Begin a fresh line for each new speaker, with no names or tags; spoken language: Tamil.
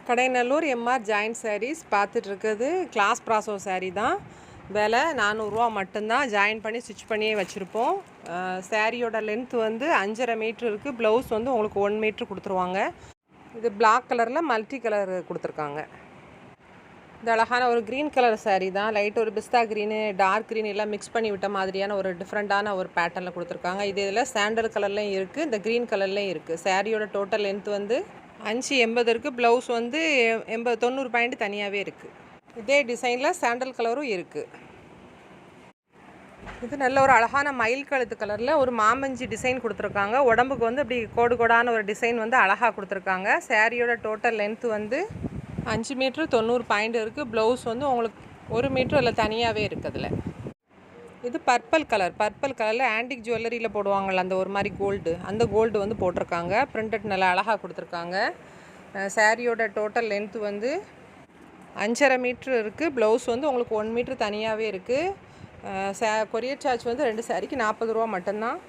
கடைநல்லூர் எம்ஆர் ஜாயின்ட் சாரீஸ் பார்த்துட்ருக்குது. கிளாஸ் ப்ராசோ சாரீ தான். விலை 400 மட்டும்தான். ஜாயின் பண்ணி ஸ்டிச் பண்ணியே வச்சுருப்போம். சாரியோட லென்த் வந்து 5.5 மீட்ரு இருக்குது. ப்ளவுஸ் வந்து உங்களுக்கு 1 மீட்ரு கொடுத்துருவாங்க. இது பிளாக் கலரில் மல்டி கலர் கொடுத்துருக்காங்க. இது அழகான ஒரு க்ரீன் கலர் சாரீ தான். லைட் ஒரு பிஸ்தா க்ரீனு, டார்க் க்ரீன் எல்லாம் மிக்ஸ் பண்ணி விட்ட மாதிரியான ஒரு டிஃப்ரெண்ட்டான ஒரு பேட்டர்னில் கொடுத்துருக்காங்க. இதில் சாண்டல் கலர்லேயும் இருக்குது, இந்த க்ரீன் கலர்லேயும் இருக்குது. சாரியோட டோட்டல் லென்த் வந்து 5.80 இருக்குது. ப்ளவுஸ் வந்து 90 பாயிண்ட் தனியாகவே இருக்குது. இதே டிசைனில் சாண்டல் கலரும் இருக்குது. இது நல்ல ஒரு அழகான மயில் கழுத்து கலரில் ஒரு மாமஞ்சி டிசைன் கொடுத்துருக்காங்க. உடம்புக்கு வந்து அப்படி கோடு கோடான ஒரு டிசைன் வந்து அழகாக கொடுத்துருக்காங்க. சாரியோட டோட்டல் லென்த் வந்து 5 மீட்ரு 90 பாயிண்ட் இருக்குது. ப்ளவுஸ் வந்து உங்களுக்கு 1 மீட்ரு அதில் தனியாகவே இருக்குது. அதில் இது பர்பிள் கலரில் ஆன்டிக் ஜுவல்லரியில் போடுவாங்கள்ல, அந்த ஒரு மாதிரி கோல்டு, அந்த கோல்டு வந்து போட்டிருக்காங்க. பிரிண்டட் நல்லா அழகாக கொடுத்துருக்காங்க. சாரியோட டோட்டல் லென்த்து வந்து 5.5 மீட்ரு இருக்குது. ப்ளவுஸ் வந்து உங்களுக்கு 1 மீட்ரு தனியாகவே இருக்குது. கொரியர் சார்ஜ் வந்து 2 சாரிக்கு 40 ரூபா மட்டும்தான்.